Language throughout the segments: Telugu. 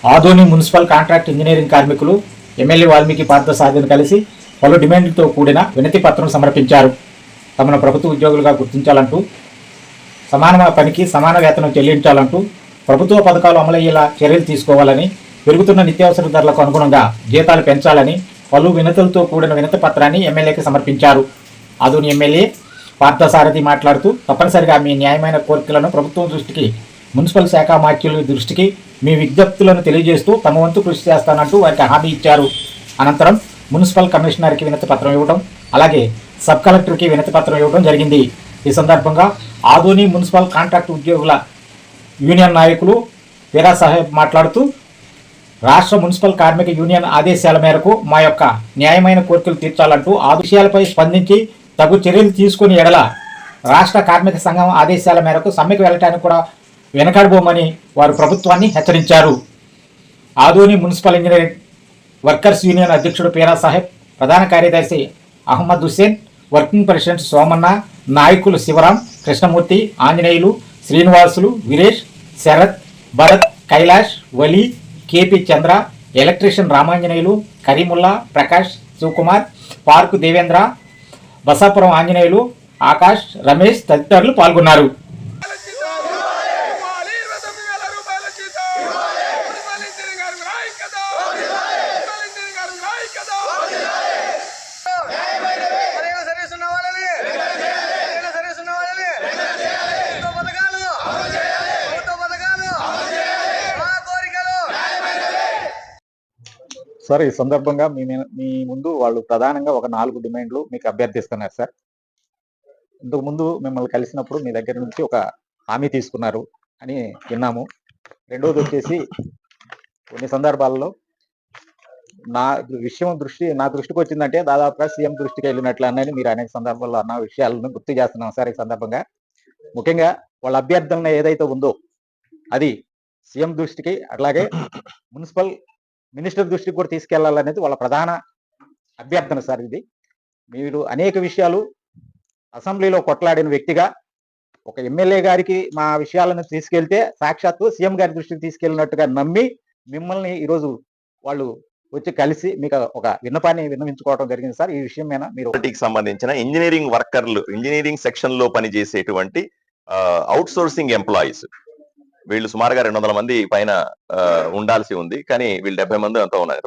ఆదోని మున్సిపల్ కాంట్రాక్ట్ ఇంజనీరింగ్ కార్మికులు ఎమ్మెల్యే వాల్మీకి పార్థసారథిని కలిసి పలు డిమాండ్లతో కూడిన వినతి పత్రం సమర్పించారు. తమను ప్రభుత్వ ఉద్యోగులుగా గుర్తించాలంటూ, సమాన పనికి సమాన వేతనం చెల్లించాలంటూ, ప్రభుత్వ పథకాలు అమలయ్యేలా చర్యలు తీసుకోవాలని, పెరుగుతున్న నిత్యావసర ధరలకు అనుగుణంగా జీతాలు పెంచాలని పలు వినతులతో కూడిన వినతి పత్రాన్ని ఎమ్మెల్యేకి సమర్పించారు. ఆదోని ఎమ్మెల్యే పార్థసారథి మాట్లాడుతూ, తప్పనిసరిగా మీ న్యాయమైన కోరికలను ప్రభుత్వం దృష్టికి, మున్సిపల్ శాఖ మాత్యుల దృష్టికి మీ విజ్ఞప్తులను తెలియజేస్తూ తమ వంతు కృషి చేస్తానంటూ వారికి హామీ ఇచ్చారు. అనంతరం మున్సిపల్ కమిషనర్కి వినతి పత్రం ఇవ్వడం, అలాగే సబ్ కలెక్టర్కి వినతి పత్రం ఇవ్వడం జరిగింది. ఈ సందర్భంగా ఆదోని మున్సిపల్ కాంట్రాక్ట్ ఉద్యోగుల యూనియన్ నాయకులు వీరా సాహెబ్ మాట్లాడుతూ, రాష్ట్ర మున్సిపల్ కార్మిక యూనియన్ ఆదేశాల మేరకు మా యొక్క న్యాయమైన కోరికలు తీర్చాలంటూ ఆ విషయాలపై స్పందించి తగు చర్యలు తీసుకుని ఎడల రాష్ట్ర కార్మిక సంఘం ఆదేశాల మేరకు సమ్మెకు వెళ్ళటానికి కూడా వెనకాడబోమని వారు ప్రభుత్వాన్ని హెచ్చరించారు. Adoni municipal engineering workers union అధ్యక్షుడు పీరా సాహెబ్, ప్రధాన కార్యదర్శి అహ్మద్ హుస్సేన్, వర్కింగ్ ప్రెసిడెంట్ సోమన్న, నాయకులు శివరాం, కృష్ణమూర్తి, ఆంజనేయులు, శ్రీనివాసులు, వీరేష్, శరత్, భరత్, కైలాష్, వలి, కేపీ చంద్ర, ఎలక్ట్రీషియన్ రామాంజనేయులు, కరీముల్లా, ప్రకాష్, శివకుమార్, పార్కు దేవేంద్ర, బసాపురం ఆంజనేయులు, ఆకాష్, రమేష్ తదితరులు పాల్గొన్నారు. సార్, ఈ సందర్భంగా మీ ముందు వాళ్ళు ప్రధానంగా ఒక 4 డిమాండ్లు మీకు అభ్యర్థిస్తున్నారు సార్. ఇంతకు ముందు మిమ్మల్ని కలిసినప్పుడు మీ దగ్గర నుంచి ఒక హామీ తీసుకున్నారు అని విన్నాము. రెండోది వచ్చేసి, కొన్ని సందర్భాల్లో నా దృష్టికి వచ్చిందంటే దాదాపుగా సీఎం దృష్టికి వెళ్ళినట్లు అన్నది మీరు అనేక సందర్భాల్లో అన్న విషయాలను గుర్తు చేస్తున్నాం సార్. ఈ సందర్భంగా ముఖ్యంగా వాళ్ళ అభ్యర్థన ఏదైతే ఉందో అది సీఎం దృష్టికి, అట్లాగే మున్సిపల్ మినిస్టర్ దృష్టికి కూడా తీసుకెళ్లాలనేది వాళ్ళ ప్రధాన అభ్యర్థన సార్. ఇది మీరు అనేక విషయాలు అసెంబ్లీలో కొట్లాడిన వ్యక్తిగా ఒక ఎమ్మెల్యే గారికి మా విషయాలను తీసుకెళ్తే సాక్షాత్తు సీఎం గారి దృష్టికి తీసుకెళ్ళినట్టుగా నమ్మి మిమ్మల్ని ఈరోజు వాళ్ళు వచ్చి కలిసి మీకు ఒక విన్నపాన్ని విన్నవించుకోవడం జరిగింది సార్. ఈ విషయం మీద మీరు సంబంధించిన ఇంజనీరింగ్ వర్కర్లు, ఇంజనీరింగ్ సెక్షన్ లో పనిచేసేటువంటి అవుట్ సోర్సింగ్ ఎంప్లాయీస్, వీళ్ళు సుమారుగా 200 మంది పైన ఉండాల్సి ఉంది. కానీ వీళ్ళు 70 మంది అంతా ఉన్నారు.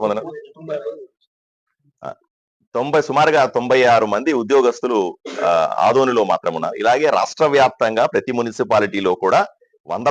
సుమారుగా 96 మంది ఉద్యోగస్తులు ఆదోనిలో మాత్రం ఉన్నారు. ఇలాగే రాష్ట్ర వ్యాప్తంగా ప్రతి మున్సిపాలిటీలో కూడా 100